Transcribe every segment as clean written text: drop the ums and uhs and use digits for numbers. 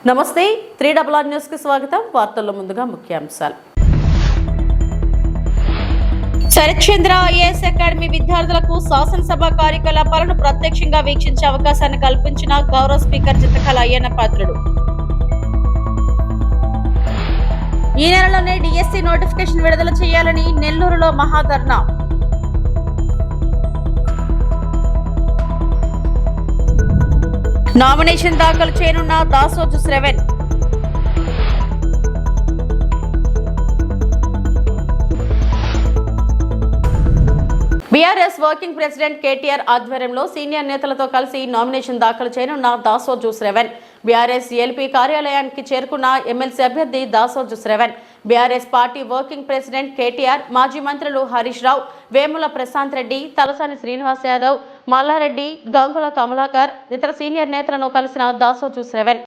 నమస్తే 3RR news కి స్వాగతం. వార్తల్లో ముందుగా ముఖ్యాంశాలు. శరత్చంద్ర ఐఏఎస్ అకాడమీ విద్యార్థులకు శాసనసభ కార్యకలాపాలను ప్రత్యక్షంగా వీక్షించే అవకాశాన్ని కల్పించిన గౌరవ స్పీకర్ చింతకాయల అయ్యన్న పాత్రుడు. ఈ నెలలోనే డిఎస్సి నోటిఫికేషన్ విడుదల చేయాలని నెల్లూరులో మహాధర్నా. నామినేషన్ దాఖలు చేయనున్న Dasoju Sravan. BRS working president KTR ఆధ్వర్యంలో సీనియర్ నేతలతో కలిసి నామినేషన్ దాఖలు చేయనున్న దాసోజు శ్రవణ్. బీఆర్ఎస్ ఎల్పీ కార్యాలయానికి చేరుకున్న ఎమ్మెల్సీ అభ్యర్థి Dasoju Sravan. BRS party working president KTR, మాజీ మంత్రులు హరీష్ రావు, వేముల ప్రశాంత్ రెడ్డి, తలసాని శ్రీనివాస్ యాదవ్, మల్లారెడ్డి, గంగుల కమలాకర్, ఇతర సీనియర్ నేతలను కలిసిన దాసోజు శ్రవణ్.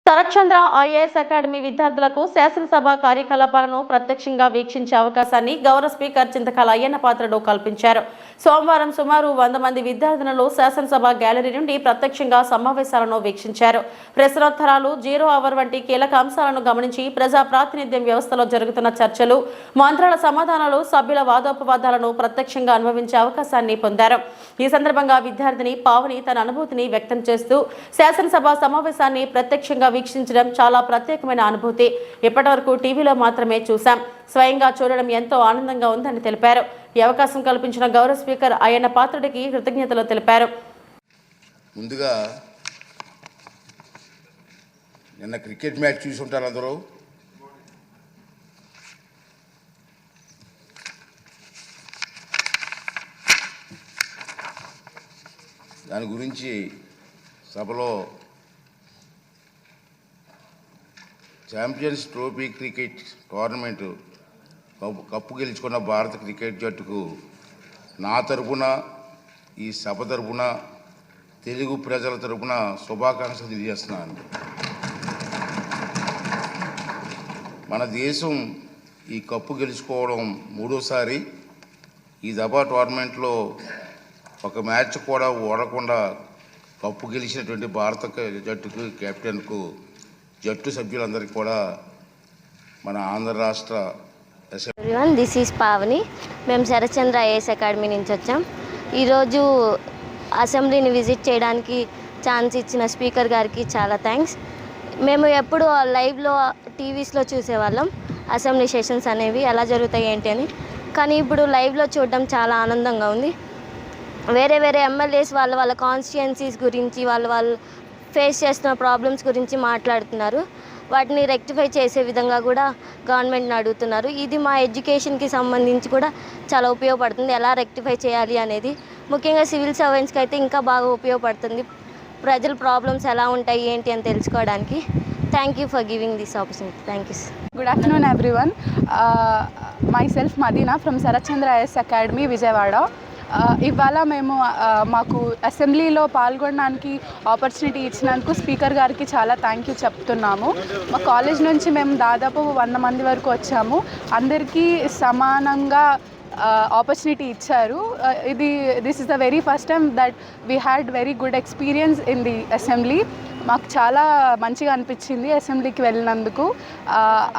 శరత్చంద్ర ఐఏఎస్ అకాడమీ విద్యార్థులకు శాసనసభ కార్యకలాపాలను ప్రత్యక్షంగా వీక్షించే అవకాశాన్ని గౌరవ స్పీకర్ చింతకాయల అయ్యన్న పాత్రుడు కల్పించారు. సోమవారం సుమారు 100 మంది విద్యార్థులను శాసనసభ గ్యాలరీ నుండి ప్రత్యక్షంగా సమావేశాలను వీక్షించారు. ప్రశ్నోత్తరాలు, 0 అవర్ వంటి కీలక అంశాలను గమనించి ప్రజా ప్రాతినిధ్యం వ్యవస్థలో జరుగుతున్న చర్చలు, మంత్రుల సమాధానాలు, సభ్యుల వాదోపవాదాలను ప్రత్యక్షంగా అనుభవించే అవకాశాన్ని పొందారు. ఈ సందర్భంగా విద్యార్థిని పావని తన అనుభూతిని వ్యక్తం చేస్తూ శాసనసభ సమావేశాన్ని ప్రత్యక్షంగా వీక్షించడం చాలా ప్రత్యేకమైన అనుభూతి. ఇప్పటివరకు టీవీలో మాత్రమే చూశాం. స్వయంగా చూడడం ఎంతో ఆనందంగా ఉందని తెలిపారు. ఈ అవకాశం కల్పించిన గౌరవ స్పీకర్ అయ్యన్న పాత్రుడికి కృతజ్ఞతలు తెలిపారు. ముందుగా నిన్న క్రికెట్ మ్యాచ్ చూసి ఉంటారు అందరూ. దాని గురించి సభలో champions trophy cricket tournament cup గెలుచుకున్న భారత క్రికెట్ జట్టుకు నా తరపున, ఈ సభ తరపున, తెలుగు ప్రజల తరపున శుభాకాంక్షలు తెలియజేస్తున్నాను. మన దేశం ఈ కప్పు గెలుచుకోవడం 3వసారి. ఈ దఫా టోర్నమెంట్లో ఒక మ్యాచ్ కూడా ఓడకుండా కప్పు గెలిచినటువంటి భారత జట్టుకు, కెప్టెన్కు, జట్టు సభ్యులందరికీ కూడా మన ఆంధ్ర రాష్ట్ర దిస్ ఈజ్ పావని. మేము శరత్చంద్ర ఐఏఎస్ అకాడమీ నుంచి వచ్చాం. ఈరోజు అసెంబ్లీని విజిట్ చేయడానికి ఛాన్స్ ఇచ్చిన స్పీకర్ గారికి చాలా థ్యాంక్స్. మేము ఎప్పుడు లైవ్లో టీవీస్లో చూసేవాళ్ళం అసెంబ్లీ సెషన్స్ అనేవి ఎలా జరుగుతాయి ఏంటి అని. కానీ ఇప్పుడు లైవ్లో చూడడం చాలా ఆనందంగా ఉంది. వేరే ఎమ్మెల్యేస్ వాళ్ళ కాన్స్టిట్యుయెన్సీస్ గురించి, వాళ్ళు ఫేస్ చేస్తున్న ప్రాబ్లమ్స్ గురించి మాట్లాడుతున్నారు. వాటిని రెక్టిఫై చేసే విధంగా కూడా గవర్నమెంట్ని అడుగుతున్నారు. ఇది మా ఎడ్యుకేషన్కి సంబంధించి కూడా చాలా ఉపయోగపడుతుంది. ఎలా రెక్టిఫై చేయాలి అనేది ముఖ్యంగా సివిల్ సర్వెంట్స్కి అయితే ఇంకా బాగా ఉపయోగపడుతుంది. ప్రజల ప్రాబ్లమ్స్ ఎలా ఉంటాయి ఏంటి అని తెలుసుకోవడానికి. Thank you for giving this opportunity. Thank you. Good afternoon everyone. Myself Madina from Sarachandra IAS Academy, Vijayawada. ఇవాళ మేము మాకు అసెంబ్లీలో పాల్గొనడానికి ఆపర్చునిటీ ఇచ్చినందుకు స్పీకర్ గారికి చాలా థ్యాంక్ యూ చెప్తున్నాము. మా కాలేజ్ నుంచి మేము దాదాపు 100 మంది వరకు వచ్చాము. అందరికీ సమానంగా ఆపర్చునిటీ ఇచ్చారు. This is the very first time that we had very good experience in the assembly. మాకు చాలా మంచిగా అనిపించింది అసెంబ్లీకి వెళ్ళినందుకు.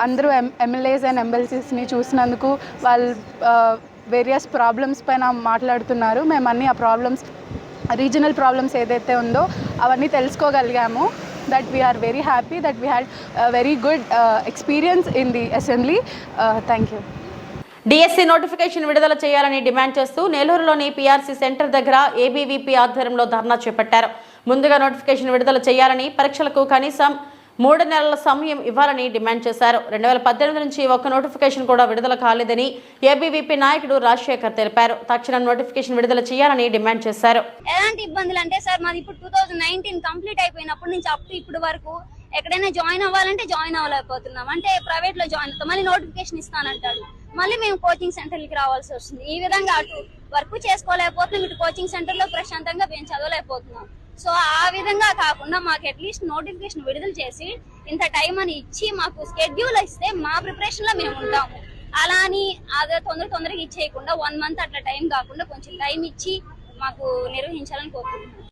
అందరూ ఎమ్మెల్యేస్ అండ్ ఎమ్మెల్సీస్ని చూసినందుకు వాళ్ళు వేరియస్ ప్రాబ్లమ్స్ పైన మాట్లాడుతున్నారు. మేము అన్ని ఆ ప్రాబ్లమ్స్, రీజనల్ ప్రాబ్లమ్స్ ఏదైతే ఉందో అవన్నీ తెలుసుకోగలిగాము. That we are very happy that we had very good experience in the assembly. Thank you. DSC notification విడుదల చేయాలని డిమాండ్ చేస్తూ నెల్లూరులోని పీఆర్సీ సెంటర్ దగ్గర ఏబీవీపీ ఆధ్వర్యంలో ధర్నా చేపట్టారు. ముందుగా నోటిఫికేషన్ విడుదల చేయాలని, పరీక్షలకు కనీసం 3 నెలల సమయం ఇవ్వాలని డిమాండ్ చేశారు. 2018 నుంచి ఒక్క నోటిఫికేషన్ కూడా విడుదల కాలేదని ఏబీవీపీ నాయకుడు రాజశేఖర్ తెలిపారు. తక్షణ నోటిఫికేషన్ విడుదల చేయాలని డిమాండ్ చేశారు. ఎలాంటి ఇబ్బందులు అంటే సార్ మాది ఇప్పుడు 2019 కంప్లీట్ అయిపోయినప్పటి నుంచి అప్ టు ఇప్పుడు వరకు ఎక్కడైనా జాయిన్ అవ్వాలంటే జాయిన్ అవ్వలేకపోతున్నాం. అంటే ప్రైవేట్ లో జాయిన్ అవుతాం, మళ్ళీ నోటిఫికేషన్ ఇస్తానంటాడు, మళ్ళీ మేము కోచింగ్ సెంటర్లకి రావాల్సి వస్తుంది. ఈ విధంగా అటు వర్క్ చేసుకోలేకపోతున్నాం, ఇటు కోచింగ్ సెంటర్ లో ప్రశాంతంగా మేము చదవలేకపోతున్నాం. సో ఆ విధంగా కాకుండా మాకు అట్లీస్ట్ నోటిఫికేషన్ విడుదల చేసి ఇంత టైం అని ఇచ్చి మాకు స్కెడ్యూల్ ఇస్తే మా ప్రిపరేషన్ లో మేము ఉంటాము. అలా అని అదే తొందరగా ఇచ్చేయకుండా 1 మంత్ అట్లా టైం కాకుండా కొంచెం టైం ఇచ్చి మాకు నిర్వహించాలని కోరుకుంటున్నాం.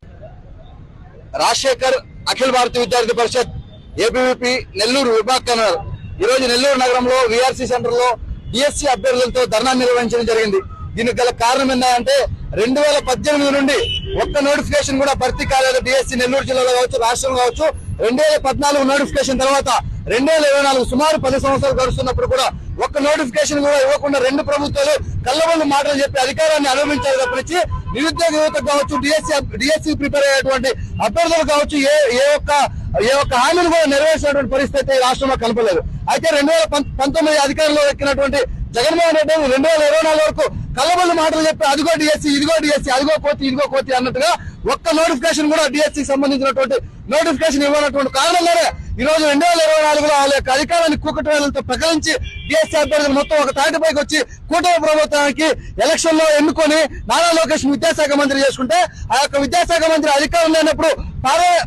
రాజశేఖర్ అఖిల భారతీయ విద్యార్థి పరిషత్ ఏబీవీపీ నెల్లూరు విభాగ్ కన్వీనర్ ఈ రోజు నెల్లూరు నగరంలో వీఆర్సీ సెంటర్ లో డిఎస్సీ అభ్యర్థులతో ధర్నా నిర్వహించడం జరిగింది. దీనికి గల కారణం ఏంటంటే 2018 నుండి ఒక్క నోటిఫికేషన్ కూడా భర్తీ కాలేదు. డిఎస్సీ నెల్లూరు జిల్లాలో కావచ్చు, రాష్ట్రంలో కావచ్చు. 2014 నోటిఫికేషన్ తర్వాత 2024 సుమారు 10 సంవత్సరాలు గడుస్తున్నప్పుడు కూడా ఒక్క నోటిఫికేషన్ కూడా ఇవ్వకుండా 2 ప్రభుత్వాలు కళ్ళబొల్లి మాటలు చెప్పి అధికారాన్ని అనుభవించారు తప్పించి నిరుద్యోగ యువతకు కావచ్చు, డిఎస్సీ ప్రిపేర్ అయ్యేటువంటి అభ్యర్థులు కావచ్చు ఏ ఒక్క హామీని కూడా నెరవేర్చినటువంటి పరిస్థితి రాష్ట్రంలో కనపలేదు. అయితే 2019 అధికారంలో ఎక్కినటువంటి జగన్మోహన్ రెడ్డి 2024 వరకు కళ్ళబొల్లి మాటలు చెప్పి అదిగో డిఎస్సీ, ఇదిగో డిఎస్సీ, అదిగో కోతి, ఇదిగో కోతి అన్నట్టుగా ఒక్క నోటిఫికేషన్ కూడా డిఎస్సీకి సంబంధించినటువంటి నోటిఫికేషన్ ఇవ్వనటువంటి కారణంగానే ఈ రోజు 2024లో వాళ్ళ యొక్క అధికారాన్ని కూకటవేలతో ప్రకటించి డిఎస్సీ అభ్యర్థులు మొత్తం ఒక తాటిపైకి వచ్చి కూటమి ప్రభుత్వానికి ఎలక్షన్ లో ఎన్నుకొని నారా లోకేష్ విద్యాశాఖ మంత్రి చేసుకుంటే ఆ యొక్క విద్యాశాఖ మంత్రి అధికారం లేనప్పుడు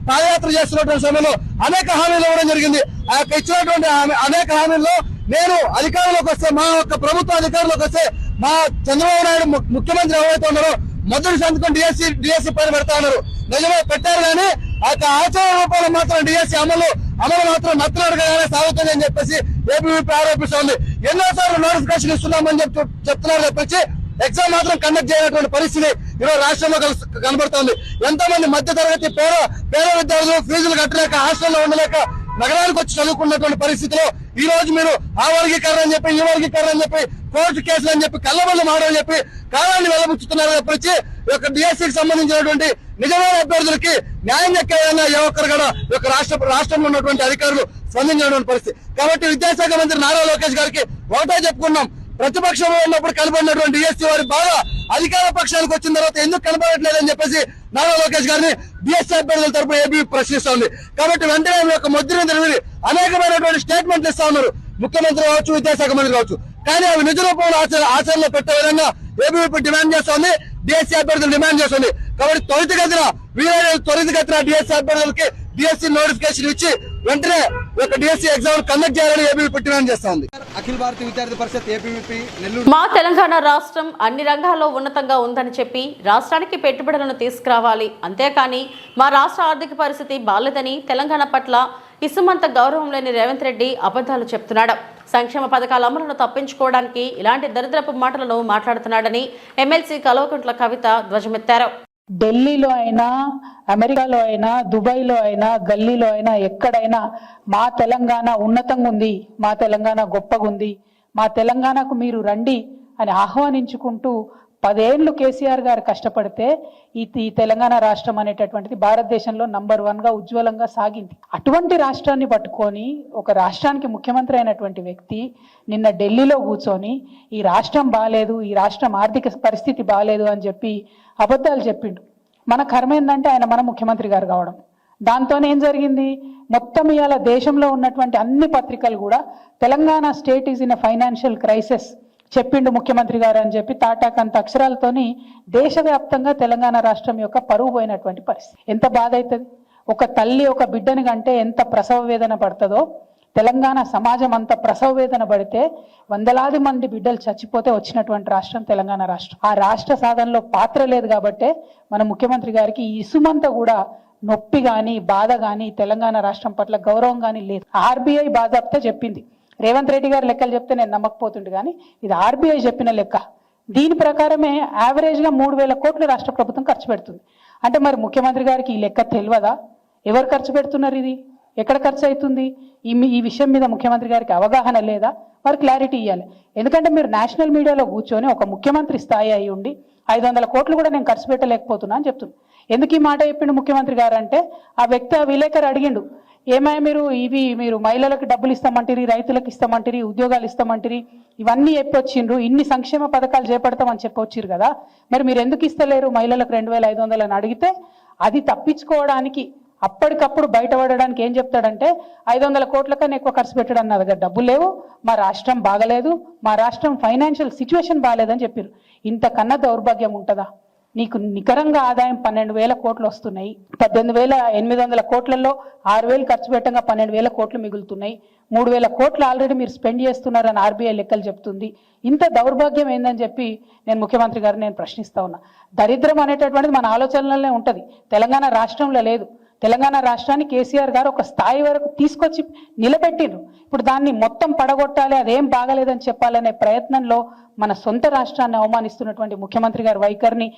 పాదయాత్ర చేస్తున్నటువంటి సమయంలో అనేక హామీలు ఇవ్వడం జరిగింది. ఆ యొక్క ఇచ్చినటువంటి అనేక హామీల్లో నేను అధికారంలోకి వస్తే, మా యొక్క ప్రభుత్వ అధికారంలోకి వస్తే మా చంద్రబాబు నాయుడు ముఖ్యమంత్రి ఎవరైతే ఉన్నారో మొదటి సంతకం డిఎస్సీ పైన పెడతా ఉన్నారు. నిజమే పెట్టారు, కానీ ఆ యొక్క ఆచార రూపాయలు మాత్రం డిఎస్సీ అమలు మాత్రం నత్తనడుగానే సాగుతుంది అని చెప్పేసి ఏబీవీపీ ఆరోపిస్తోంది. ఎన్నోసార్లు నోటిఫికేషన్ ఇస్తున్నామని చెప్తున్నారు తప్పించి ఎగ్జామ్ మాత్రం కండక్ట్ చేయనటువంటి పరిస్థితి ఈరోజు రాష్ట్రంలో కనబడుతోంది. ఎంతో మంది మధ్య తరగతి పేద విద్యార్థులు ఫీజులు కట్టలేక హాస్టల్లో ఉండలేక నగరానికి వచ్చి చదువుకున్నటువంటి పరిస్థితిలో ఈ రోజు మీరు ఆ వర్గీకరణ అని చెప్పి, ఈ వర్గీకరణ అని చెప్పి, కోర్టు కేసులు అని చెప్పి, కళ్ళబొల్లి మాటలు చెప్పి కాలాన్ని వెల్లబుచ్చుతున్నారు తప్పించి ఈ యొక్క డిఎస్సీకి సంబంధించినటువంటి నిజమైన అభ్యర్థులకి న్యాయం దక్కే విధంగా ఏ ఒక్కరు కూడా ఈ యొక్క రాష్ట్రంలో ఉన్నటువంటి అధికారులు స్పందించినటువంటి పరిస్థితి. కాబట్టి విద్యాశాఖ మంత్రి నారా లోకేష్ గారికి ఒకటే చెప్పుకున్నాం, ప్రతిపక్షంలో ఉన్నప్పుడు కనబడినటువంటి డిఎస్సీ వారి బాగా అధికార పక్షానికి వచ్చిన తర్వాత ఎందుకు కనబడట్లేదని చెప్పేసి నారా లోకేష్ గారిని డిఎస్సీ అభ్యర్థుల తరపున ఏబీ ప్రశ్నిస్తోంది. కాబట్టి వెంటనే యొక్క ముద్రను తెలివి అనేకమైనటువంటి స్టేట్మెంట్లు ఇస్తా ఉన్నారు, ముఖ్యమంత్రి కావచ్చు, విద్యాశాఖ మంత్రి కావచ్చు. కానీ అవి నిజ రూపంలో ఆచరణలో పెట్టే విధంగా ఏబీవీపీ డిమాండ్ చేస్తోంది, డిఎస్సీ అభ్యర్థులు డిమాండ్ చేస్తుంది. కాబట్టి త్వరితగతిన డిఎస్సీ అభ్యర్థులకి డిఎస్సీ నోటిఫికేషన్ ఇచ్చి వెంటనే ఒక డిఎస్సీ ఎగ్జామ్ కండక్ట్ చేయాలని ఏబీవీపీ డిమాండ్ చేస్తా ఉంది. అఖిల భారతీయ విద్యార్థి పరిషత్ ఏబీవీపీ నెల్లూరు. మా తెలంగాణ రాష్ట్రం అన్ని రంగాల్లో ఉన్నతంగా ఉందని చెప్పి రాష్ట్రానికి పెట్టుబడులను తీసుకురావాలి, అంతేకాని మా రాష్ట్ర ఆర్థిక పరిస్థితి బాలేదని తెలంగాణ పట్ల ఇసుమంత గౌరవం లేని రేవంత్ రెడ్డి అబద్ధాలు చెప్తున్నాడు. సంక్షేమ పథకాల అమలును తప్పించుకోవడానికి ఇలాంటి దరిద్రపు మాటలను మాట్లాడుతున్నాడని ఎమ్మెల్సీ కల్వకుంట్ల కవిత ధ్వజమెత్తారు. ఢిల్లీలో అయినా, అమెరికాలో అయినా, దుబాయ్లో అయినా, గల్లీలో అయినా, ఎక్కడైనా మా తెలంగాణ ఉన్నతంగా ఉంది, మా తెలంగాణ గొప్పగా ఉంది, మా తెలంగాణకు మీరు రండి అని ఆహ్వానించుకుంటూ 10 ఏళ్ళు కేసీఆర్ గారు కష్టపడితే ఈ తెలంగాణ రాష్ట్రం అనేటటువంటిది భారతదేశంలో నంబర్ 1గా ఉజ్వలంగా సాగింది. అటువంటి రాష్ట్రాన్ని పట్టుకొని ఒక రాష్ట్రానికి ముఖ్యమంత్రి అయినటువంటి వ్యక్తి నిన్న ఢిల్లీలో కూర్చొని ఈ రాష్ట్రం బాలేదు, ఈ రాష్ట్రం ఆర్థిక పరిస్థితి బాలేదు అని చెప్పి అబద్ధాలు చెప్పిండు. మన కర్మ ఏంటంటే ఆయన మన ముఖ్యమంత్రి గారు కావడం. దాంతోనే ఏం జరిగింది, మొత్తం ఇవాళ దేశంలో ఉన్నటువంటి అన్ని పత్రికలు కూడా Telangana state is in a financial crisis చెప్పిండు ముఖ్యమంత్రి గారు అని చెప్పి తాటాకంత అక్షరాలతోని దేశవ్యాప్తంగా తెలంగాణ రాష్ట్రం యొక్క పరువు పోయినటువంటి పరిస్థితి. ఎంత బాధ అవుతుంది, ఒక తల్లి ఒక బిడ్డని కంటే ఎంత ప్రసవ వేదన పడుతుందో తెలంగాణ సమాజం అంత ప్రసవ వేదన పడితే వందలాది మంది బిడ్డలు చచ్చిపోతే వచ్చినటువంటి రాష్ట్రం తెలంగాణ రాష్ట్రం. ఆ రాష్ట్ర సాధనలో పాత్ర లేదు కాబట్టే మన ముఖ్యమంత్రి గారికి ఈ ఇసుమంతా కూడా నొప్పి కానీ బాధ కానీ తెలంగాణ రాష్ట్రం పట్ల గౌరవం కానీ లేదు. ఆర్బీఐ బాజాప్తా చెప్పింది, రేవంత్ రెడ్డి గారు లెక్కలు చెప్తే నేను నమ్మకపోతుండే, కానీ ఇది ఆర్బీఐ చెప్పిన లెక్క. దీని ప్రకారమే యావరేజ్గా 3,000 కోట్లు రాష్ట్ర ప్రభుత్వం ఖర్చు పెడుతుంది. అంటే మరి ముఖ్యమంత్రి గారికి ఈ లెక్క తెలియదా? ఎవరు ఖర్చు పెడుతున్నారు, ఇది ఎక్కడ ఖర్చు అవుతుంది, ఈ విషయం మీద ముఖ్యమంత్రి గారికి అవగాహన లేదా? వారు క్లారిటీ ఇవ్వాలి. ఎందుకంటే మీరు నేషనల్ మీడియాలో కూర్చొని ఒక ముఖ్యమంత్రి స్థాయి అయి ఉండి 500 కోట్లు కూడా నేను ఖర్చు పెట్టలేకపోతున్నా అని చెప్తున్నాను. ఎందుకు ఈ మాట చెప్పిండు ముఖ్యమంత్రి గారు అంటే, ఆ వ్యక్తి ఆ విలేకరు అడిగిండు, ఏమై మీరు మహిళలకు డబ్బులు ఇస్తామంటారు, రైతులకు ఇస్తామంటారు, ఉద్యోగాలు ఇస్తామంటారు, ఇవన్నీ చెప్పొచ్చిండ్రు, ఇన్ని సంక్షేమ పథకాలు చేపడతామని చెప్పొచ్చిరు కదా, మరి మీరు ఎందుకు ఇస్తలేరు? మహిళలకు 2500 అని అడిగితే అది తప్పించుకోవడానికి అప్పటికప్పుడు బయటపడడానికి ఏం చెప్తాడంటే 500 కోట్ల కన్నా ఎక్కువ ఖర్చు పెట్టడం నా దగ్గర డబ్బులు లేవు, మా రాష్ట్రం బాగలేదు, మా రాష్ట్రం ఫైనాన్షియల్ సిచ్యువేషన్ బాగాలేదని చెప్పారు. ఇంతకన్నా దౌర్భాగ్యం ఉంటుందా? నీకు నికరంగా ఆదాయం 12,000 కోట్లు వస్తున్నాయి. 18,800 కోట్లలో 6,000 ఖర్చు పెట్టంగా 12,000 కోట్లు మిగులుతున్నాయి. 3,000 కోట్లు ఆల్రెడీ మీరు స్పెండ్ చేస్తున్నారని ఆర్బీఐ లెక్కలు చెప్తుంది. ఇంత దౌర్భాగ్యం ఏందని చెప్పి నేను ముఖ్యమంత్రి గారిని నేను ప్రశ్నిస్తా ఉన్నా. దరిద్రం అనేటటువంటిది మన ఆలోచనలనే ఉంటుంది, తెలంగాణ రాష్ట్రంలో లేదు. తెలంగాణ రాష్ట్రాన్ని కేసీఆర్ గారు ఒక స్థాయి వరకు తీసుకొచ్చి నిలబెట్టిండ్రు. ఇప్పుడు దాన్ని మొత్తం పడగొట్టాలి, అదేం బాగలేదని చెప్పాలనే ప్రయత్నంలో మన సొంత రాష్ట్రాన్ని అవమానిస్తున్నటువంటి ముఖ్యమంత్రి గారి వైఖరిని.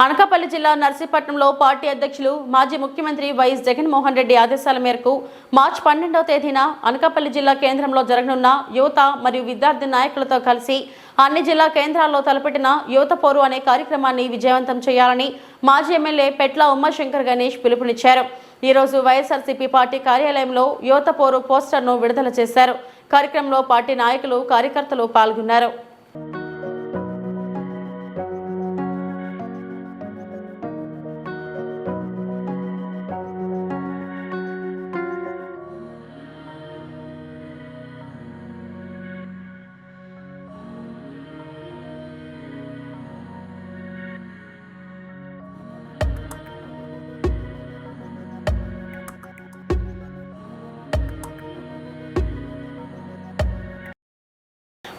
అనకాపల్లి జిల్లా నర్సీపట్నంలో పార్టీ అధ్యక్షులు మాజీ ముఖ్యమంత్రి వైఎస్ జగన్మోహన్ రెడ్డి ఆదేశాల మేరకు మార్చి 12వ తేదీన అనకాపల్లి జిల్లా కేంద్రంలో జరగనున్న యువత మరియు విద్యార్థి నాయకులతో కలిసి అన్ని జిల్లా కేంద్రాల్లో తలపెట్టిన యువత పోరు అనే కార్యక్రమాన్ని విజయవంతం చేయాలని మాజీ ఎమ్మెల్యే పెట్ల ఉమాశంకర్ గణేష్ పిలుపునిచ్చారు. ఈ రోజు వైఎస్ఆర్సీపీ పార్టీ కార్యాలయంలో యువత పోరు పోస్టర్ను విడుదల చేశారు. కార్యక్రమంలో పార్టీ నాయకులు, కార్యకర్తలు పాల్గొన్నారు.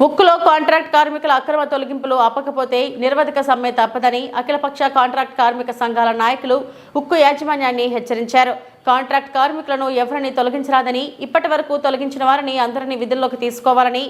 ఉక్కులో కాంట్రాక్ట్ కార్మికుల అక్రమ తొలగింపులు ఆపకపోతే నిరవధిక సమ్మె తప్పదని అఖిలపక్ష కాంట్రాక్ట్ కార్మిక సంఘాల నాయకులు ఉక్కు యాజమాన్యాన్ని హెచ్చరించారు. కాంట్రాక్ట్ కార్మికులను ఎవరిని తొలగించరాదని, ఇప్పటి వరకు తొలగించిన వారిని అందరినీ విధుల్లోకి తీసుకోవాలని,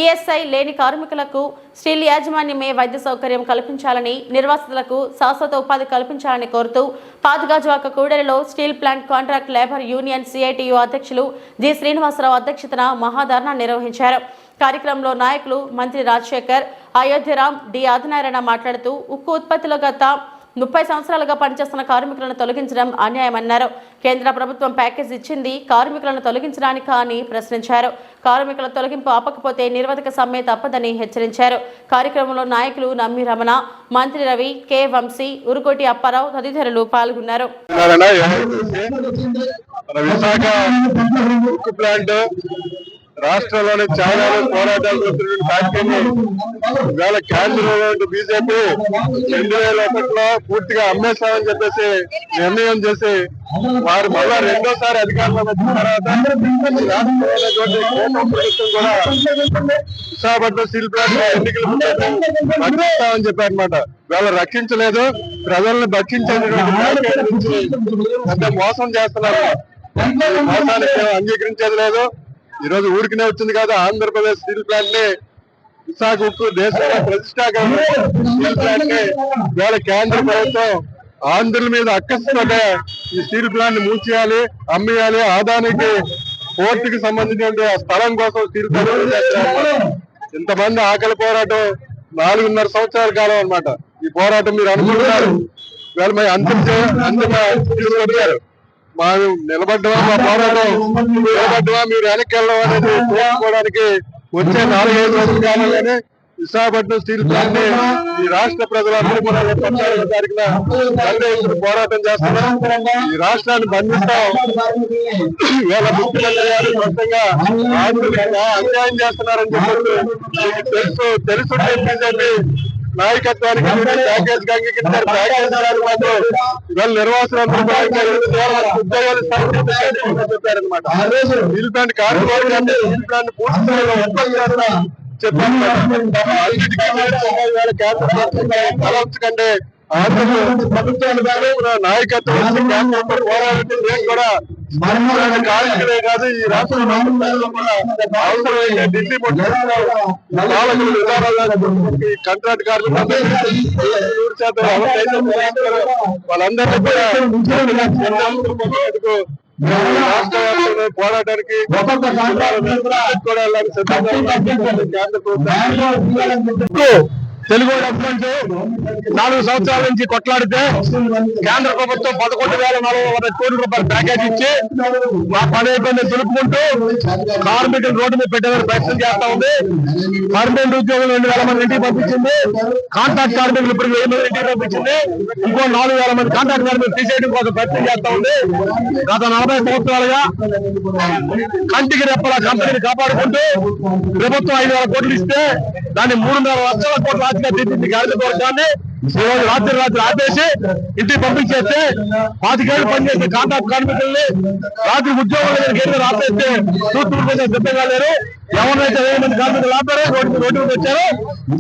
ఈఎస్ఐ లేని కార్మికులకు స్టీల్ యాజమాన్యమే వైద్య సౌకర్యం కల్పించాలని, నిర్వాసితులకు శాశ్వత ఉపాధి కల్పించాలని కోరుతూ పాతగాజువాక కూడలిలో steel plant contract labour union CITU అధ్యక్షులు జి శ్రీనివాసరావు అధ్యక్షతన మహాధర్నా నిర్వహించారు. కార్యక్రమంలో నాయకులు మంత్రి రాజశేఖర్, అయోధ్యరామ్, డి ఆదినారాయణ మాట్లాడుతూ ఉక్కు ఉత్పత్తిలో గత 30 సంవత్సరాలుగా పనిచేస్తున్న కార్మికులను తొలగించడం అన్యాయమన్నారు. కేంద్ర ప్రభుత్వం ప్యాకేజ్ ఇచ్చింది కార్మికులను తొలగించడానికా అని ప్రశ్నించారు. కార్మికుల తొలగింపు ఆపకపోతే నిరవధిక సమ్మె తప్పదని హెచ్చరించారు. కార్యక్రమంలో నాయకులు నమ్మి రమణ, మంత్రి రవి, కె వంశీ, ఉరుకోటి అప్పారావు తదితరులు పాల్గొన్నారు. రాష్ట్రంలోని చాలా పోరాటాలు ఇవాళ కేంద్రంలో బీజేపీ 2001లో పూర్తిగా అమ్మేస్తామని చెప్పేసి నిర్ణయం చేసి వారు మళ్ళా రెండోసారి అధికారంలోకి వచ్చిన తర్వాత కేంద్ర ప్రభుత్వం కూడా విశాఖపట్నం స్టీల్ ప్లాంట్ ఎన్నికలు రక్షిస్తామని చెప్పారు అనమాట. ఇవాళ రక్షించలేదు, ప్రజలను భక్షించేటువంటి పెద్ద మోసం చేస్తున్నారు. మోసానికి అంగీకరించేది లేదు. ఈ రోజు ఊరికినే వచ్చింది కాదు, ఆంధ్రప్రదేశ్ స్టీల్ ప్లాంట్ ని విశాఖ ఉక్కు దేశంలో ప్రతిష్టాకరణ స్టీల్ ప్లాంట్ ని ఇవాళ కేంద్ర ప్రభుత్వం ఆంధ్రుల మీద అక్కసుతోటే ఈ స్టీల్ ప్లాంట్ ని మూసేయాలి, అమ్మేయాలి. ఆదానికి పోర్టుకి సంబంధించిన స్థలం కోసం స్టీల్ ప్లాంట్ చేస్తారు. ఇంతమంది ఆకలి పోరాటం 4.5 సంవత్సరాల కాలం అన్నమాట. ఈ పోరాటం మీరు అనుకుంటున్నారు ఇవాళ మరి అంతిమ తీసుకొచ్చారు. మా నిలబడ్డమా, మా పోరాటం నిలబడ్డమా, మీరు వెనక్కి వెళ్ళడం అనేది తెలుసుకోవడానికి వచ్చే 4-5 రోజుల కాలంలోనే విశాఖపట్నం స్టీల్ ప్లాంట్ ని ఈ రాష్ట్ర ప్రజలందరూ కూడా 14వ తారీఖున పోరాటం చేస్తున్నాం. ఈ రాష్ట్రాన్ని బంధిస్తాం. ఇవాళ ముఖ్యమంత్రి గారు స్పష్టంగా అన్యాయం చేస్తున్నారని చెప్పి తెలుసుంటే బీజేపీ నాయకత్వానికి ప్యాకేజ్ అంగీకరించారు. ప్యాకేజ్ మాత్రం ఇవాళ నిర్వాసన ఉద్యోగాలు చెప్పారనమాట. స్టీల్ ప్లాంట్ కార్మికులు స్టీల్ ప్లాంట్ పూర్తి స్థాయిలో ఉత్పత్తి చేస్తా చెప్పారు. కంటే నాయకత్వం పోరాటం కూడా కార్మికులే కాదు, ఈ రాష్ట్ర అవసరమైన ఢిల్లీ కాంట్రాక్ట్ కార్మికులు వాళ్ళందరినీ కూడా రాష్ట్ర వ్యాప్తంగా పోరాటానికి కూడా కేంద్ర ప్రభుత్వం తెలుగు డెవలప్మెంట్ 4 సంవత్సరాల నుంచి కొట్లాడితే కేంద్ర ప్రభుత్వం 11,400 కోట్ల రూపాయల ప్యాకేజ్ ఇచ్చి మా పని ఇబ్బంది తెలుపుకుంటూ కార్మికులు రోడ్డు మీద పెట్టేందుకు ప్రయత్నం చేస్తా ఉంది. పర్మనెంట్ ఉద్యోగులు 2,000 మంది ఇంటికి పంపించింది. కాంట్రాక్ట్ కార్మికులు ఇప్పుడు 1000 మంది ఇంటికి పంపించింది. ఇంకో 4,000 మంది కాంట్రాక్ట్ కార్మికులు తీసేయడం కోసం ప్రయత్నం చేస్తా ఉంది. గత 40 సంవత్సరాలుగా కంటికి రెప్పల కంపెనీని కాపాడుకుంటూ ప్రభుత్వం 5,000 కోట్లు ఇస్తే దాన్ని 3,500 లక్షల కోట్ల ఆర్థిక తీర్చింది కార్మిక వర్గాన్ని. ఈరోజు రాత్రి ఆపేసి ఇంటికి పంపించేస్తే 25 ఏళ్ళు పనిచేసే కాంట్రాక్ట్ కార్మికుల్ని రాత్రి ఉద్యోగులు ఆపేస్తే చూస్తూ సిద్ధంగా లేరు. ఎవరినైతే 1000 మంది కార్మికులు ఆపారో రోడ్డు మీద వచ్చారో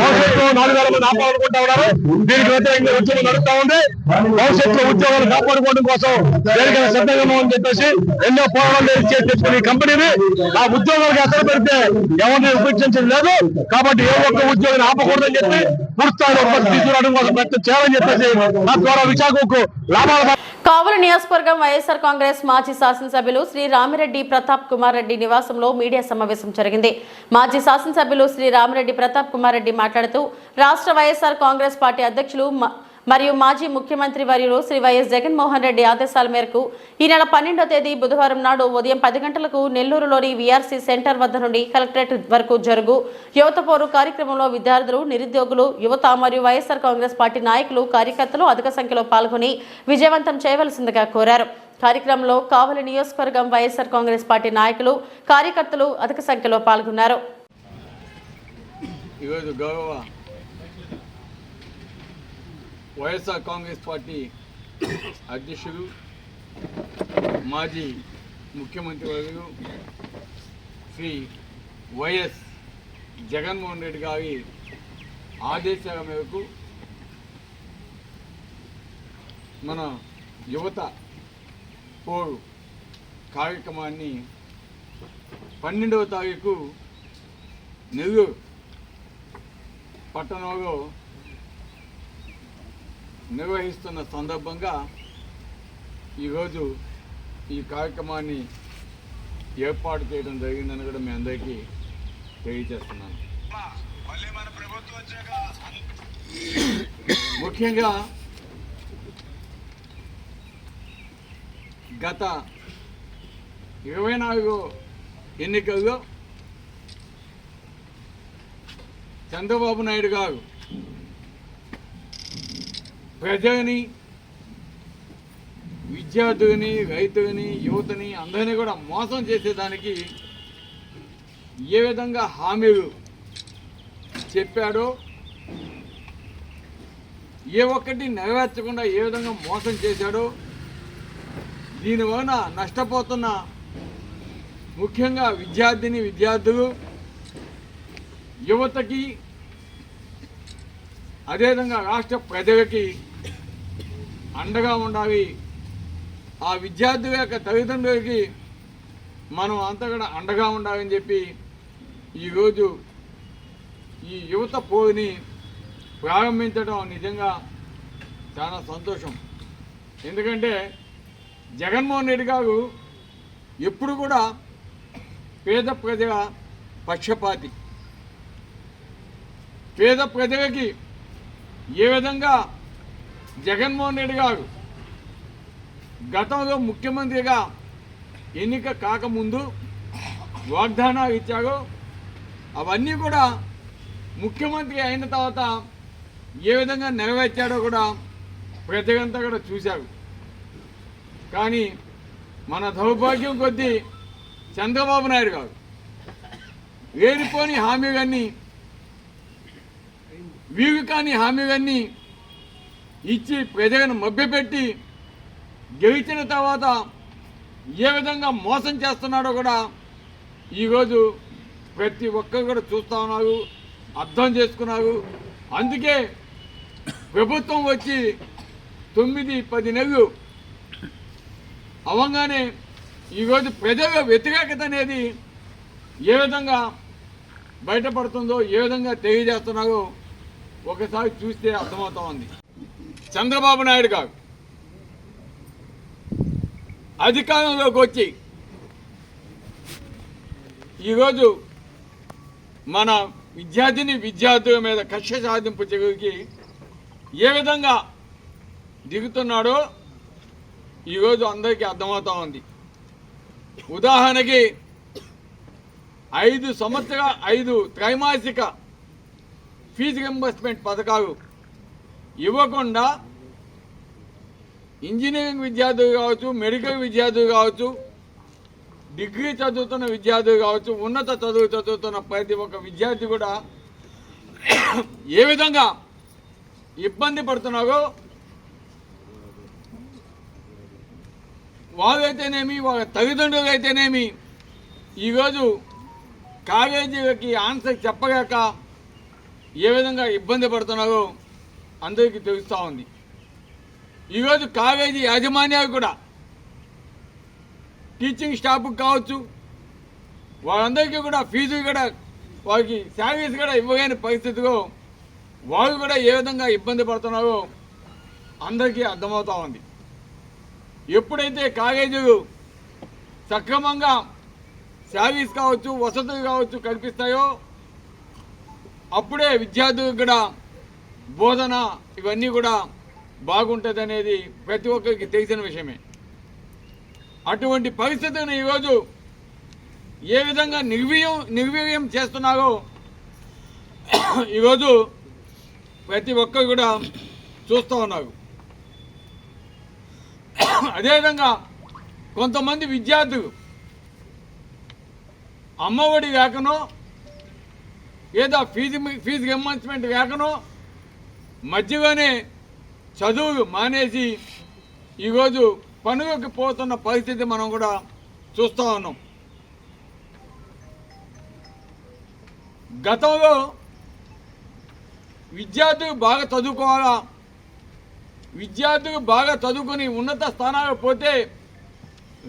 భవిష్యత్తులో 4,000 మంది ఆపాలనుకుంటా ఉన్నారు. దీనికి వ్యతిరేకంగా ఉద్యోగం నడుస్తా ఉంది. భవిష్యత్తులో ఉద్యోగాలు కాపాడుకోవడం కోసం దేనికైనా సిద్ధంగా అని చెప్పేసి ఎన్నో పోరాటాలు తెచ్చుకుని ఈ కంపెనీని ఆ ఉద్యోగాలకు అసలు పెడితే ఎవరిని ఉపేక్షించడం లేదు. కాబట్టి ఏ ఒక్క ఉద్యోగిని ఆపకూడదని చెప్పి పూర్తిస్థాయిలో ఉత్పత్తి తీసుకురావడం కోసం ప్రయత్నం చేయాలని చెప్పేసి నా ద్వారా విశాఖకు లాభాల కావలి నియోజకవర్గం వైఎస్ఆర్ కాంగ్రెస్ మాజీ శాసనసభ్యులు శ్రీ రామిరెడ్డి ప్రతాప్ కుమార్ రెడ్డి నివాసంలో మీడియా సమావేశం జరిగింది. మాజీ శాసనసభ్యులు శ్రీ రామిరెడ్డి ప్రతాప్ కుమార్ రెడ్డి మాట్లాడుతూ రాష్ట్ర వైఎస్ఆర్ కాంగ్రెస్ పార్టీ అధ్యక్షులు మరియు మాజీ ముఖ్యమంత్రి వర్యులు శ్రీ వైఎస్ జగన్మోహన్ రెడ్డి ఆదేశాల మేరకు ఈ నెల 12వ తేదీ బుధవారం నాడు ఉదయం 10 గంటలకు నెల్లూరులోని వీఆర్సీ సెంటర్ వద్ద నుండి కలెక్టరేట్ వరకు జరుగు యువత పోరు కార్యక్రమంలో విద్యార్థులు, నిరుద్యోగులు, యువత మరియు వైఎస్ఆర్ కాంగ్రెస్ పార్టీ నాయకులు, కార్యకర్తలు అధిక సంఖ్యలో పాల్గొని విజయవంతం చేయవలసిందిగా కోరారు. కార్యక్రమంలో కావలి నియోజకవర్గం వైఎస్ఆర్ కాంగ్రెస్ పార్టీ నాయకులు, కార్యకర్తలు అధిక సంఖ్యలో పాల్గొన్నారు. వైఎస్ఆర్ కాంగ్రెస్ పార్టీ అధ్యక్షులు, మాజీ ముఖ్యమంత్రి వర్యులు శ్రీ వైఎస్ జగన్మోహన్ రెడ్డి గారి ఆదేశాల మేరకు మన యువత పోరు కార్యక్రమాన్ని 12వ తారీఖు నెల్లూరు పట్టణంలో నిర్వహిస్తున్న సందర్భంగా ఈరోజు ఈ కార్యక్రమాన్ని ఏర్పాటు చేయడం జరిగిందని కూడా మీ అందరికీ తెలియజేస్తున్నాను. ముఖ్యంగా గత 24 ఎన్నికల్లో చంద్రబాబు నాయుడు గారు ప్రజలని, విద్యార్థులని, రైతులని, యువతని అందరినీ కూడా మోసం చేసేదానికి ఏ విధంగా హామీలు చెప్పాడో, ఏ ఒక్కటి నెరవేర్చకుండా ఏ విధంగా మోసం చేశాడో, దీనివలన నష్టపోతున్న ముఖ్యంగా విద్యార్థులు, యువతకి, అదేవిధంగా రాష్ట్ర ప్రజలకి అండగా ఉండాలి. ఆ విద్యార్థుల యొక్క తల్లిదండ్రులకి మనం అంతా కూడా అండగా ఉండాలని చెప్పి ఈరోజు ఈ యువత పోరుని ప్రారంభించడం నిజంగా చాలా సంతోషం. ఎందుకంటే జగన్మోహన్ రెడ్డి గారు ఎప్పుడు కూడా పేద ప్రజల పక్షపాతి. పేద ప్రజలకి ఏ విధంగా జగన్మోహన్ రెడ్డి గారు గతంలో ముఖ్యమంత్రిగా ఎన్నిక కాకముందు వాగ్దానాలు ఇచ్చారో అవన్నీ కూడా ముఖ్యమంత్రి అయిన తర్వాత ఏ విధంగా నెరవేర్చాడో కూడా ప్రజలంతా కూడా చూశారు. కానీ మన దౌర్భాగ్యం కొద్దీ చంద్రబాబు నాయుడు గారు లేనిపోని హామీలన్నీ, వీలు కాని హామీలన్నీ ఇచ్చి ప్రజలను మభ్యపెట్టి గెలిచిన తర్వాత ఏ విధంగా మోసం చేస్తున్నాడో కూడా ఈరోజు ప్రతి ఒక్కరు కూడా చూస్తూ ఉన్నారు, అర్థం చేసుకున్నారు. అందుకే ప్రభుత్వం వచ్చి 9-10 నెలలు అవంగానే ఈరోజు ప్రజల వ్యతిరేకత అనేది ఏ విధంగా బయటపడుతుందో, ఏ విధంగా తెలియజేస్తున్నారో ఒకసారి చూస్తే అర్థమవుతా ఉంది. చంద్రబాబు నాయుడు గారు అధికారంలోకి వచ్చి ఈరోజు మన విద్యార్థుల మీద కక్ష సాధింపు చర్యకి ఏ విధంగా దిగుతున్నాడో ఈరోజు అందరికీ అర్థమవుతా ఉంది. ఉదాహరణకి 5 త్రైమాసిక ఫీజు రింబర్స్మెంట్ పథకాలు ఇవ్వకుండా ఇంజనీరింగ్ విద్యార్థులు కావచ్చు, మెడికల్ విద్యార్థులు కావచ్చు, డిగ్రీ చదువుతున్న విద్యార్థులు కావచ్చు, ఉన్నత చదువు చదువుతున్న ప్రతి ఒక్క విద్యార్థి కూడా ఏ విధంగా ఇబ్బంది పడుతున్నారో వాళ్ళైతేనేమి, వాళ్ళ తల్లిదండ్రులు అయితేనేమి ఈరోజు కాలేజీలకి ఆన్సర్ చెప్పలేక ఏ విధంగా ఇబ్బంది పడుతున్నారో అందరికీ తెలుస్తూ ఉంది. ఈరోజు కాలేజీ యాజమాన్యాలు కూడా టీచింగ్ స్టాఫ్కి కావచ్చు, వాళ్ళందరికీ కూడా ఫీజులు కూడా వాళ్ళకి శాలరీస్ కూడా ఇవ్వలేని పరిస్థితిలో వాళ్ళు కూడా ఏ విధంగా ఇబ్బంది పడుతున్నారో అందరికీ అర్థమవుతూ ఉంది. ఎప్పుడైతే కాలేజీలు సక్రమంగా శాలరీస్ కావచ్చు, వసతులు కావచ్చు కల్పిస్తాయో అప్పుడే విద్యార్థులకు కూడా బోధన ఇవన్నీ కూడా బాగుంటుంది అనేది ప్రతి ఒక్కరికి తెలిసిన విషయమే. అటువంటి పరిస్థితిని ఈరోజు ఏ విధంగా నిర్వీర్యం చేస్తున్నారో ఈరోజు ప్రతి ఒక్కరు కూడా చూస్తూ ఉన్నారు. అదేవిధంగా కొంతమంది విద్యార్థులు అమ్మఒడి లేకనో ఏదో ఫీజు రియంబర్స్మెంట్ లేకనో మధ్యలోనే చదువు మానేసి ఈరోజు పనులకు పోతున్న పరిస్థితి మనం కూడా చూస్తూ ఉన్నాం. గతంలో విద్యార్థులు బాగా చదువుకోవాలా, విద్యార్థులు బాగా చదువుకొని ఉన్నత స్థానాలకు పోతే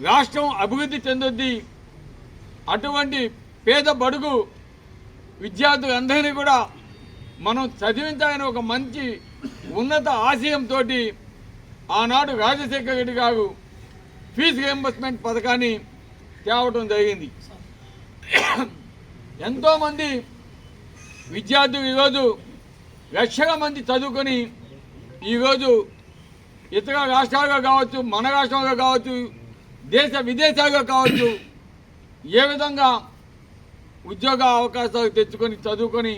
రాష్ట్రం అభివృద్ధి చెందుద్ది, అటువంటి పేద బడుగు విద్యార్థులందరినీ కూడా మనం చదివించాలని ఒక మంచి ఉన్నత ఆశయంతో ఆనాడు రాజశేఖర రెడ్డి గారు ఫీజు రియంబర్స్మెంట్ పథకాన్ని తేవటం జరిగింది. ఎంతోమంది విద్యార్థులు ఈరోజు లక్షల మంది చదువుకొని ఈరోజు ఇతర రాష్ట్రాలుగా కావచ్చు, మన రాష్ట్రంలో కావచ్చు, దేశ విదేశాలుగా కావచ్చు ఏ విధంగా ఉద్యోగ అవకాశాలు తెచ్చుకొని చదువుకొని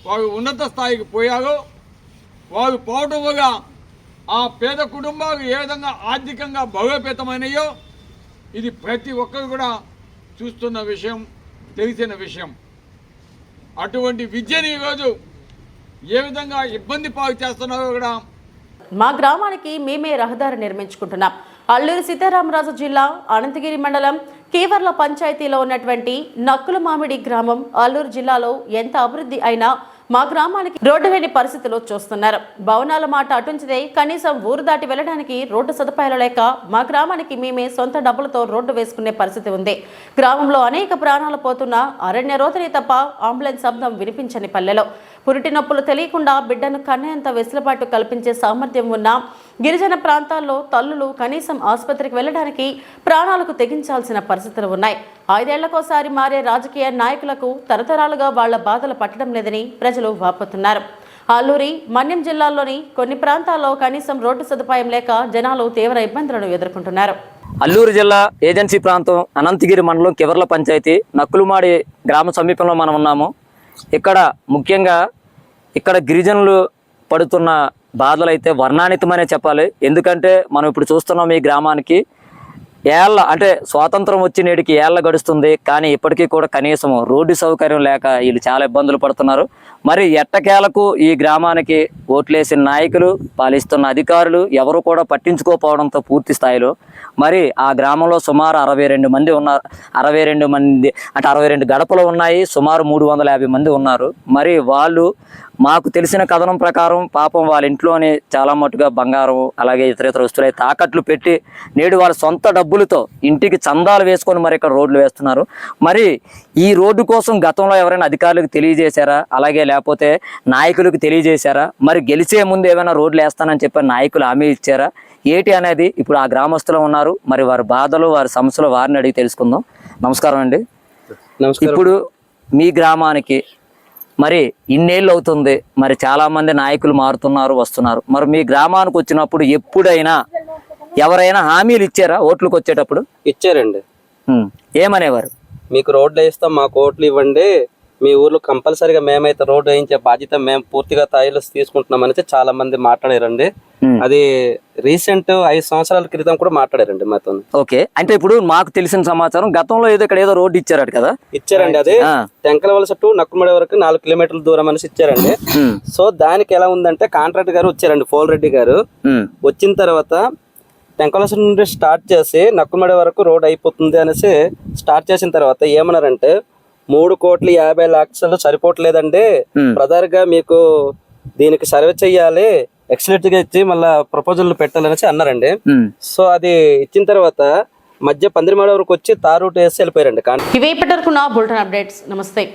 వారు ఉన్నత స్థాయికి పోయారో, వారు పోవటం వల్ల ఆ పేద కుటుంబాలు ఏ విధంగా ఆర్థికంగా బలోపేతమైనయో ఇది ప్రతి ఒక్కరు కూడా చూస్తున్న విషయం, తెలిసిన విషయం. అటువంటి విద్యని ఈరోజు ఏ విధంగా ఇబ్బంది పాలు చేస్తున్నారో కూడా. మా గ్రామానికి మేమే రహదారి నిర్మించుకుంటున్నాం. అల్లూరి సీతారామరాజు జిల్లా అనంతగిరి మండలం కీవర్ల పంచాయతీలో ఉన్నటువంటి నక్కుల మామిడి గ్రామం అల్లూరు జిల్లాలో ఎంత అభివృద్ధి అయినా మా గ్రామానికి రోడ్డు లేని పరిస్థితులు చూస్తున్నారు. భవనాల మాట అటుంచితే కనీసం ఊరు దాటి వెళ్ళడానికి రోడ్డు సదుపాయాలు లేక మా గ్రామానికి మేమే సొంత డబ్బులతో రోడ్డు వేసుకునే పరిస్థితి ఉంది. గ్రామంలో అనేక ప్రాణాలు పోతున్న అరణ్య రోదనే తప్ప అంబులెన్స్ శబ్దం వినిపించని పల్లెలో పురిటి నొప్పులు తెలియకుండా బిడ్డను కన్నేంత వెసులుబాటు కల్పించే సామర్థ్యం ఉన్న గిరిజన ప్రాంతాల్లో తల్లులు కనీసం ఆసుపత్రికి వెళ్ళడానికి ప్రాణాలకు తెగించాల్సిన పరిస్థితులు ఉన్నాయి. 5 ఏళ్లకోసారి మారే రాజకీయ నాయకులకు తరతరాలుగా వాళ్ల బాధలు పట్టడం లేదని ప్రజలు వాపోతున్నారు. అల్లూరి మన్యం జిల్లాల్లోని కొన్ని ప్రాంతాల్లో కనీసం రోడ్డు సదుపాయం లేక జనాలు తీవ్ర ఇబ్బందులను ఎదుర్కొంటున్నారు. అల్లూరు జిల్లా ఏజెన్సీ ప్రాంతం అనంతగిరి మండలం కివర్ల పంచాయతీ నక్కులమాడి గ్రామ సమీపంలో మనం ఉన్నాము. ఇక్కడ ముఖ్యంగా గిరిజనులు పడుతున్న బాధలు అయితే వర్ణానితమనే చెప్పాలి. ఎందుకంటే మనం ఇప్పుడు చూస్తున్నాం ఈ గ్రామానికి అంటే స్వాతంత్రం వచ్చి నేటికి ఏళ్ళ గడుస్తుంది, కానీ ఇప్పటికీ కూడా కనీసం రోడ్డు సౌకర్యం లేక వీళ్ళు చాలా ఇబ్బందులు పడుతున్నారు. మరి ఎట్టకేలకు ఈ గ్రామానికి ఓట్లేసిన నాయకులు, పాలిస్తున్న అధికారులు ఎవరు కూడా పట్టించుకోకపోవడంతో పూర్తి స్థాయిలో మరి ఆ గ్రామంలో సుమారు 62 మంది ఉన్నారు. 62 మంది అంటే 62 గడపలు ఉన్నాయి, సుమారు 350 మంది ఉన్నారు. మరి వాళ్ళు మాకు తెలిసిన కథనం ప్రకారం పాపం వాళ్ళ ఇంట్లోనే చాలా మట్టుగా బంగారం అలాగే ఇతర వస్తువులు తాకట్లు పెట్టి నేడు వాళ్ళ సొంత డబ్బులతో ఇంటికి చందాలు వేసుకొని మరి ఇక్కడ రోడ్లు వేస్తున్నారు. మరి ఈ రోడ్డు కోసం గతంలో ఎవరైనా అధికారులకు తెలియజేశారా, అలాగే లేకపోతే నాయకులకు తెలియజేశారా? మరి గెలిచే ముందు ఏమైనా రోడ్లు వేస్తానని చెప్పి నాయకులు హామీ ఇచ్చారా ఏటి అనేది ఇప్పుడు ఆ గ్రామస్తులు ఉన్నారు. మరి వారి బాధలు వారి సమస్యలు వారిని అడిగి తెలుసుకుందాం. నమస్కారం అండి. ఇప్పుడు మీ గ్రామానికి మరి ఇన్నేళ్ళు అవుతుంది, మరి చాలా మంది నాయకులు మారుతున్నారు, వస్తున్నారు. మరి మీ గ్రామానికి వచ్చినప్పుడు ఎప్పుడైనా ఎవరైనా హామీలు ఇచ్చారా ఓట్లకు వచ్చేటప్పుడు? ఇచ్చారండి. ఏమనేవారు? మీకు రోడ్లు వేస్తాం, మాకు ఓట్లు ఇవ్వండి, మీ ఊర్లో కంపల్సరీగా మేమైతే రోడ్డు వేయించే బాధ్యత మేము పూర్తిగా స్థాయిలో తీసుకుంటున్నాం అనేసి చాలా మంది మాట్లాడారండి. అది రీసెంట్ 5 సంవత్సరాల క్రితం కూడా మాట్లాడారండి మాతో. ఓకే, అంటే ఇప్పుడు మాకు తెలిసిన సమాచారం గతంలో ఏదో రోడ్డు ఇచ్చారట కదా? ఇచ్చారండి. అది టెంకల వలస టు నక్కుమడి వరకు 4 కిలోమీటర్ల దూరం అనేసి ఇచ్చారండి. సో దానికి ఎలా ఉందంటే కాంట్రాక్టర్ గారు వచ్చారండి, పోల్ రెడ్డి గారు. వచ్చిన తర్వాత టెంకల వలస నుండి స్టార్ట్ చేసి నక్కుమడి వరకు రోడ్ అయిపోతుంది అనేసి స్టార్ట్ చేసిన తర్వాత ఏమన్నారంటే 3,50,00,000 సరిపోవట్లేదండి, బ్రదర్ గా మీకు దీనికి సర్వే చెయ్యాలి, ఎక్సలెంట్ గా ఇచ్చి మళ్ళా ప్రపోజల్ పెట్టాలనేసి అన్నారండి. సో అది ఇచ్చిన తర్వాత మధ్య 11 వరకు వచ్చి తార్ రూట్ వేసి వెళ్ళిపోయారండి. ఇవి ఇప్పటివరకు నా బులెటిన్ అప్డేట్స్. నమస్తే.